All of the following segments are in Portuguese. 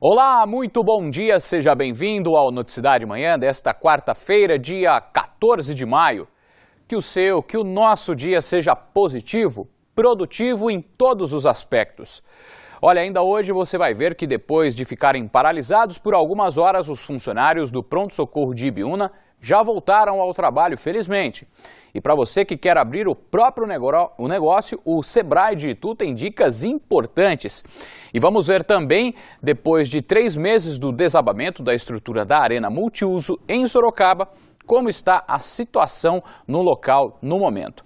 Olá, muito bom dia, seja bem-vindo ao Noticidade Manhã desta quarta-feira, dia 14 de maio. Que o nosso dia seja positivo, produtivo em todos os aspectos. Olha, ainda hoje você vai ver que depois de ficarem paralisados por algumas horas, os funcionários do Pronto-Socorro de Ibiúna já voltaram ao trabalho, felizmente. E para você que quer abrir o próprio negócio, o Sebrae de Itu tem dicas importantes. E vamos ver também, depois de 3 meses do desabamento da estrutura da Arena Multiuso em Sorocaba, como está a situação no local no momento.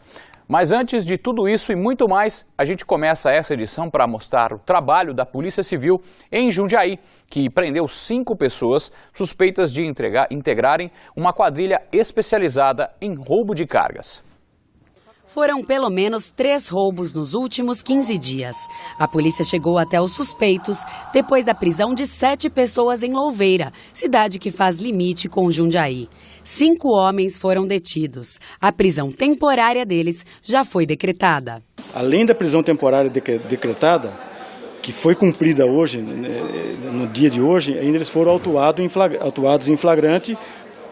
Mas antes de tudo isso e muito mais, a gente começa essa edição para mostrar o trabalho da Polícia Civil em Jundiaí, que prendeu 5 pessoas suspeitas de integrarem uma quadrilha especializada em roubo de cargas. Foram pelo menos 3 roubos nos últimos 15 dias. A polícia chegou até os suspeitos depois da prisão de 7 pessoas em Louveira, cidade que faz limite com Jundiaí. 5 homens foram detidos. A prisão temporária deles já foi decretada. Além da prisão temporária decretada, que foi cumprida hoje, no dia de hoje, ainda eles foram autuados em flagrante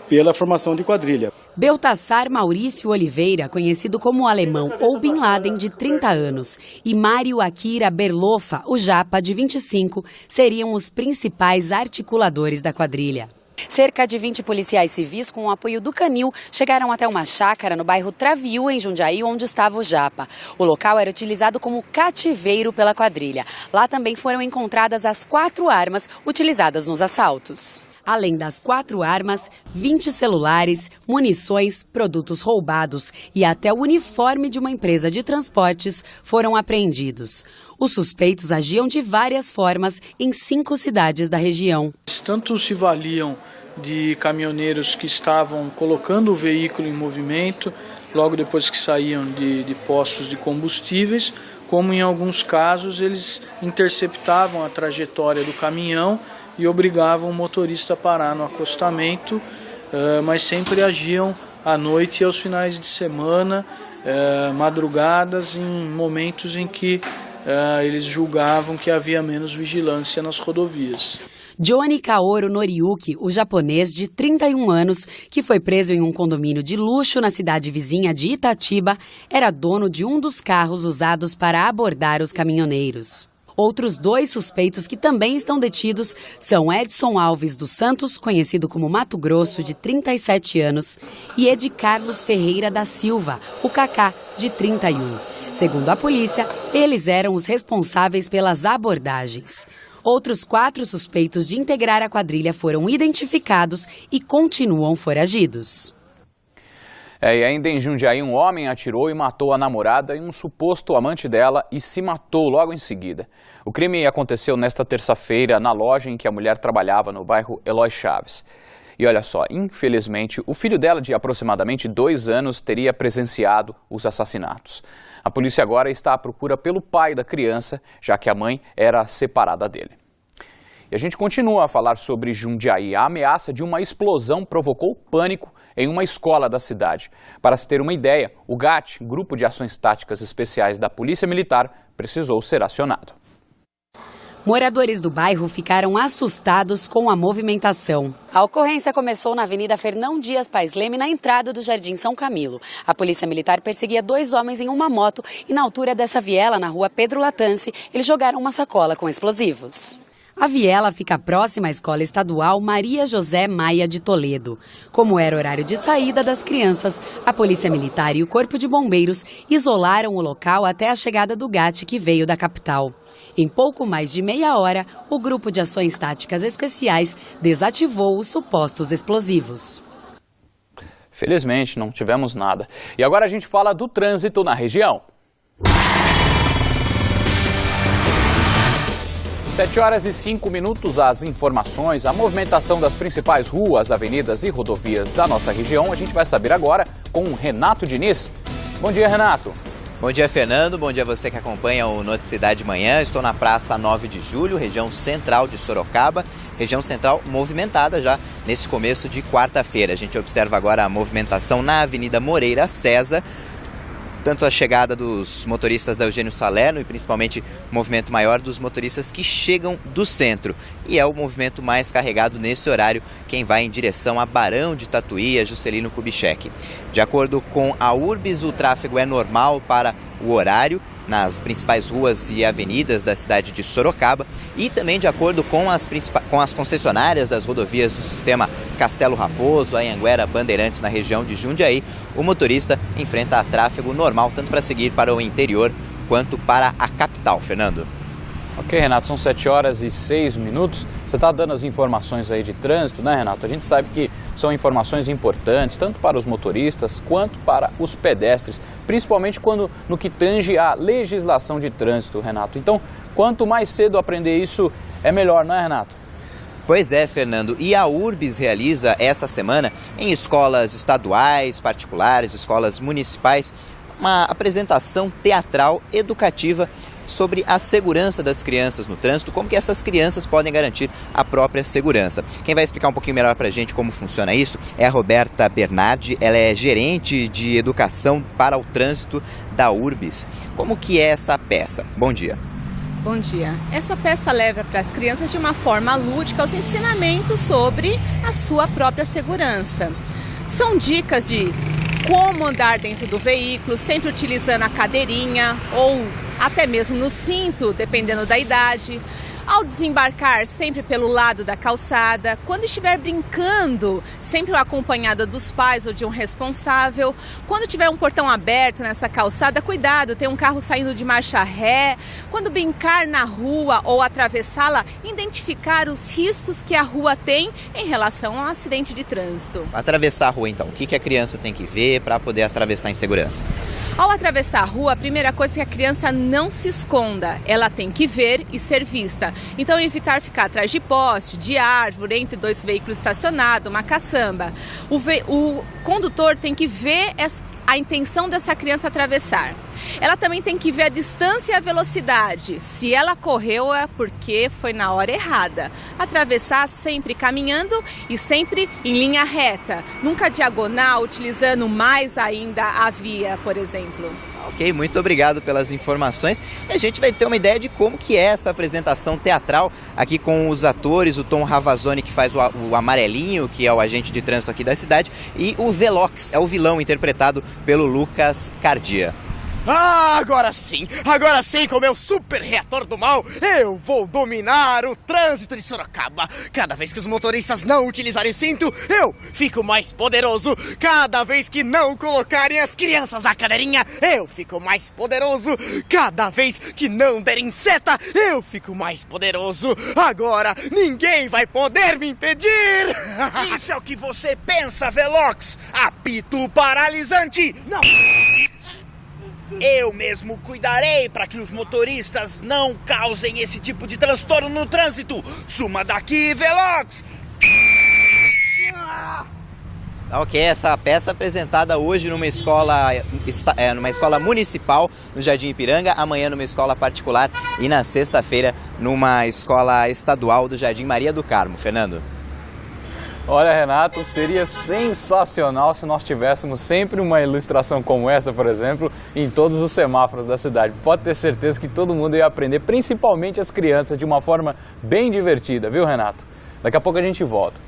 pela formação de quadrilha. Beltassar Maurício Oliveira, conhecido como Alemão ou Bin Laden, de 30 anos, e Mário Akira Berlofa, o Japa, de 25, seriam os principais articuladores da quadrilha. Cerca de 20 policiais civis, com o apoio do Canil, chegaram até uma chácara no bairro Traviú, em Jundiaí, onde estava o Japa. O local era utilizado como cativeiro pela quadrilha. Lá também foram encontradas as 4 armas utilizadas nos assaltos. Além das 4 armas, 20 celulares, munições, produtos roubados e até o uniforme de uma empresa de transportes foram apreendidos. Os suspeitos agiam de várias formas em 5 cidades da região. Tanto se valiam de caminhoneiros que estavam colocando o veículo em movimento logo depois que saíam de postos de combustíveis, como em alguns casos eles interceptavam a trajetória do caminhão e obrigavam o motorista a parar no acostamento, mas sempre agiam à noite e aos finais de semana, madrugadas, em momentos em que eles julgavam que havia menos vigilância nas rodovias. Johnny Kaoru Noriyuki, o japonês de 31 anos, que foi preso em um condomínio de luxo na cidade vizinha de Itatiba, era dono de um dos carros usados para abordar os caminhoneiros. Outros 2 suspeitos que também estão detidos são Edson Alves dos Santos, conhecido como Mato Grosso, de 37 anos, e Ed Carlos Ferreira da Silva, o Cacá, de 31. Segundo a polícia, eles eram os responsáveis pelas abordagens. Outros 4 suspeitos de integrar a quadrilha foram identificados e continuam foragidos. E ainda em Jundiaí, um homem atirou e matou a namorada e um suposto amante dela e se matou logo em seguida. O crime aconteceu nesta terça-feira na loja em que a mulher trabalhava no bairro Eloy Chaves. E olha só, infelizmente, o filho dela de aproximadamente 2 anos teria presenciado os assassinatos. A polícia agora está à procura pelo pai da criança, já que a mãe era separada dele. E a gente continua a falar sobre Jundiaí. A ameaça de uma explosão provocou pânico em uma escola da cidade. Para se ter uma ideia, o GAT, Grupo de Ações Táticas Especiais da Polícia Militar, precisou ser acionado. Moradores do bairro ficaram assustados com a movimentação. A ocorrência começou na Avenida Fernão Dias Paes Leme, na entrada do Jardim São Camilo. A polícia militar perseguia 2 homens em uma moto e na altura dessa viela, na rua Pedro Latance, eles jogaram uma sacola com explosivos. A viela fica próxima à Escola Estadual Maria José Maia de Toledo. Como era horário de saída das crianças, a Polícia Militar e o Corpo de Bombeiros isolaram o local até a chegada do GAT, que veio da capital. Em pouco mais de meia hora, o Grupo de Ações Táticas Especiais desativou os supostos explosivos. Felizmente, não tivemos nada. E agora a gente fala do trânsito na região. 7 horas e 5 minutos, as informações, a movimentação das principais ruas, avenidas e rodovias da nossa região, a gente vai saber agora com o Renato Diniz. Bom dia, Renato. Bom dia, Fernando. Bom dia a você que acompanha o Noticidade Manhã. Estou na Praça 9 de Julho, região central de Sorocaba. Região central movimentada já nesse começo de quarta-feira. A gente observa agora a movimentação na Avenida Moreira César. tanto a chegada dos motoristas da Eugênio Salerno e principalmente o movimento maior dos motoristas que chegam do centro. E é o movimento mais carregado nesse horário, quem vai em direção a Barão de Tatuí, a Juscelino Kubitschek. De acordo com a Urbis, o tráfego é normal para o horário nas principais ruas e avenidas da cidade de Sorocaba e também de acordo com as concessionárias das rodovias do sistema Castelo Raposo, Anhanguera, Bandeirantes na região de Jundiaí, o motorista enfrenta tráfego normal tanto para seguir para o interior quanto para a capital. Fernando. Ok, Renato, são 7h06. Você está dando as informações aí de trânsito, né, Renato? A gente sabe que são informações importantes, tanto para os motoristas quanto para os pedestres, principalmente no que tange à legislação de trânsito, Renato. Então, quanto mais cedo aprender isso, é melhor, não é, Renato? Pois é, Fernando. E a Urbis realiza essa semana, em escolas estaduais, particulares, escolas municipais, uma apresentação teatral educativa sobre a segurança das crianças no trânsito, como que essas crianças podem garantir a própria segurança. Quem vai explicar um pouquinho melhor para a gente como funciona isso é a Roberta Bernardi, ela é gerente de educação para o trânsito da Urbis. Como que é essa peça? Bom dia. Bom dia. Essa peça leva para as crianças de uma forma lúdica os ensinamentos sobre a sua própria segurança. São dicas de como andar dentro do veículo, sempre utilizando a cadeirinha ou até mesmo no cinto, dependendo da idade. Ao desembarcar, sempre pelo lado da calçada. Quando estiver brincando, sempre acompanhada dos pais ou de um responsável. Quando tiver um portão aberto nessa calçada, cuidado, tem um carro saindo de marcha ré. Quando brincar na rua ou atravessá-la, identificar os riscos que a rua tem em relação ao acidente de trânsito. Atravessar a rua, então, o que a criança tem que ver para poder atravessar em segurança? Ao atravessar a rua, a primeira coisa é que a criança não se esconda, ela tem que ver e ser vista. Então, evitar ficar atrás de poste, de árvore, entre dois veículos estacionados, uma caçamba. O condutor tem que ver a intenção dessa criança atravessar. Ela também tem que ver a distância e a velocidade. Se ela correu é porque foi na hora errada. Atravessar sempre caminhando e sempre em linha reta. Nunca diagonal, utilizando mais ainda a via, por exemplo. Ok, muito obrigado pelas informações. E a gente vai ter uma ideia de como que é essa apresentação teatral aqui com os atores, o Tom Ravazoni, que faz o Amarelinho, que é o agente de trânsito aqui da cidade, e o Velox, é o vilão interpretado pelo Lucas Cardia. Ah, agora sim, com o meu super reator do mal, eu vou dominar o trânsito de Sorocaba. Cada vez que os motoristas não utilizarem o cinto, eu fico mais poderoso. Cada vez que não colocarem as crianças na cadeirinha, eu fico mais poderoso. Cada vez que não derem seta, eu fico mais poderoso. Agora ninguém vai poder me impedir. Isso é o que você pensa, Velox. Apito paralisante. Não. Eu mesmo cuidarei para que os motoristas não causem esse tipo de transtorno no trânsito. Suma daqui, Velox! Ok, essa peça apresentada hoje numa escola municipal no Jardim Ipiranga, amanhã numa escola particular e na sexta-feira numa escola estadual do Jardim Maria do Carmo. Fernando. Olha, Renato, seria sensacional se nós tivéssemos sempre uma ilustração como essa, por exemplo, em todos os semáforos da cidade. Pode ter certeza que todo mundo ia aprender, principalmente as crianças, de uma forma bem divertida, viu, Renato? Daqui a pouco a gente volta.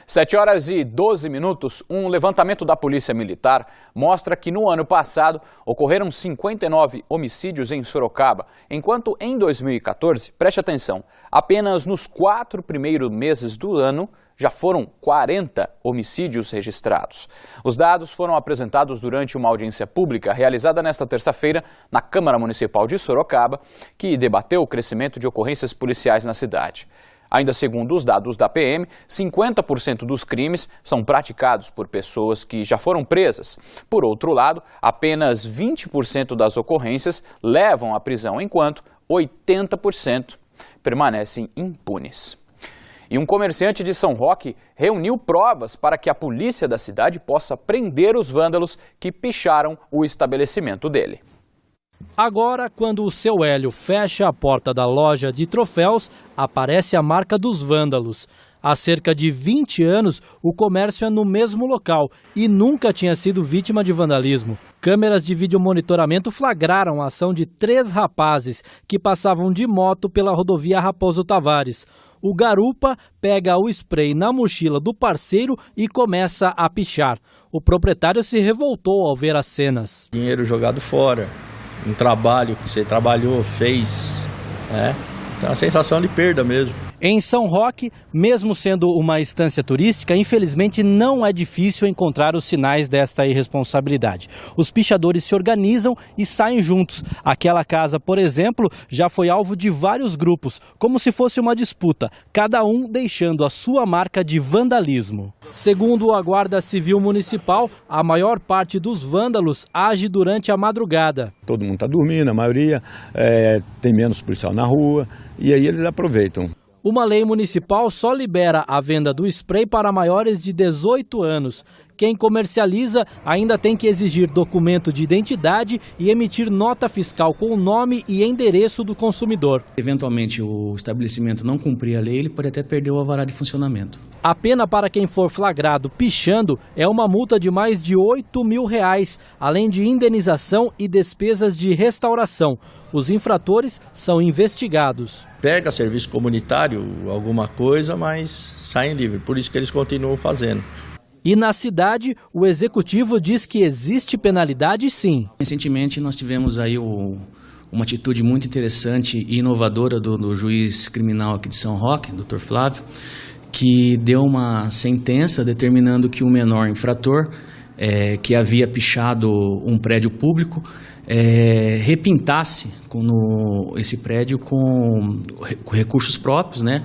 7h12, um levantamento da Polícia Militar mostra que no ano passado ocorreram 59 homicídios em Sorocaba, enquanto em 2014, preste atenção, apenas nos 4 primeiros meses do ano já foram 40 homicídios registrados. Os dados foram apresentados durante uma audiência pública realizada nesta terça-feira na Câmara Municipal de Sorocaba, que debateu o crescimento de ocorrências policiais na cidade. Ainda segundo os dados da PM, 50% dos crimes são praticados por pessoas que já foram presas. Por outro lado, apenas 20% das ocorrências levam à prisão, enquanto 80% permanecem impunes. E um comerciante de São Roque reuniu provas para que a polícia da cidade possa prender os vândalos que picharam o estabelecimento dele. Agora, quando o seu Hélio fecha a porta da loja de troféus, aparece a marca dos vândalos. Há cerca de 20 anos, o comércio é no mesmo local e nunca tinha sido vítima de vandalismo. Câmeras de videomonitoramento flagraram a ação de 3 rapazes que passavam de moto pela rodovia Raposo Tavares. O garupa pega o spray na mochila do parceiro e começa a pichar. O proprietário se revoltou ao ver as cenas. Dinheiro jogado fora, um trabalho que você trabalhou, fez, né? Então é uma sensação de perda mesmo. Em São Roque, mesmo sendo uma estância turística, infelizmente não é difícil encontrar os sinais desta irresponsabilidade. Os pichadores se organizam e saem juntos. Aquela casa, por exemplo, já foi alvo de vários grupos, como se fosse uma disputa, cada um deixando a sua marca de vandalismo. Segundo a Guarda Civil Municipal, a maior parte dos vândalos age durante a madrugada. Todo mundo está dormindo, a maioria tem menos policial na rua e aí eles aproveitam. Uma lei municipal só libera a venda do spray para maiores de 18 anos. Quem comercializa ainda tem que exigir documento de identidade e emitir nota fiscal com o nome e endereço do consumidor. Eventualmente o estabelecimento não cumprir a lei, ele pode até perder o alvará de funcionamento. A pena para quem for flagrado pichando é uma multa de mais de R$8.000, além de indenização e despesas de restauração. Os infratores são investigados. Pega serviço comunitário, alguma coisa, mas saem livre. Por isso que eles continuam fazendo. E na cidade, o executivo diz que existe penalidade sim. Recentemente nós tivemos aí uma atitude muito interessante e inovadora do juiz criminal aqui de São Roque, Dr. Flávio, que deu uma sentença determinando que o menor infrator, que havia pichado um prédio público, repintasse esse prédio com recursos próprios, né?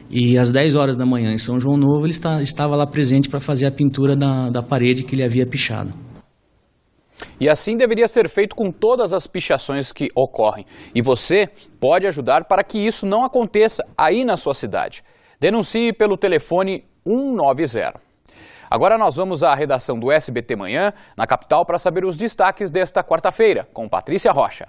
E às 10 horas da manhã em São João Novo ele estava lá presente para fazer a pintura da parede que ele havia pichado. E assim deveria ser feito com todas as pichações que ocorrem. E você pode ajudar para que isso não aconteça aí na sua cidade. Denuncie pelo telefone 190. Agora nós vamos à redação do SBT Manhã, na capital, para saber os destaques desta quarta-feira, com Patrícia Rocha.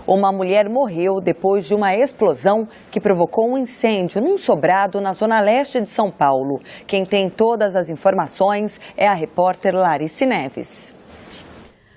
Uma mulher morreu depois de uma explosão que provocou um incêndio num sobrado na zona leste de São Paulo. Quem tem todas as informações é a repórter Larice Neves.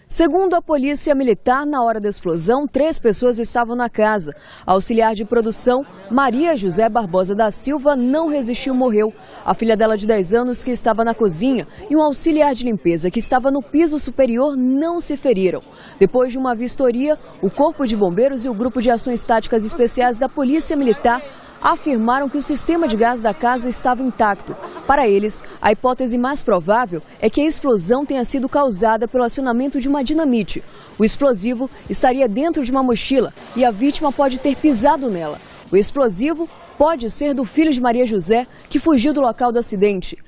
Segundo a polícia militar, na hora da explosão, 3 pessoas estavam na casa. A auxiliar de produção, Maria José Barbosa da Silva, não resistiu e morreu. A filha dela de 10 anos, que estava na cozinha, e um auxiliar de limpeza, que estava no piso superior, não se feriram. Depois de uma vistoria, o Corpo de Bombeiros e o Grupo de Ações Táticas Especiais da Polícia Militar afirmaram que o sistema de gás da casa estava intacto. Para eles, a hipótese mais provável é que a explosão tenha sido causada pelo acionamento de uma dinamite. O explosivo estaria dentro de uma mochila e a vítima pode ter pisado nela. O explosivo pode ser do filho de Maria José, que fugiu do local do acidente.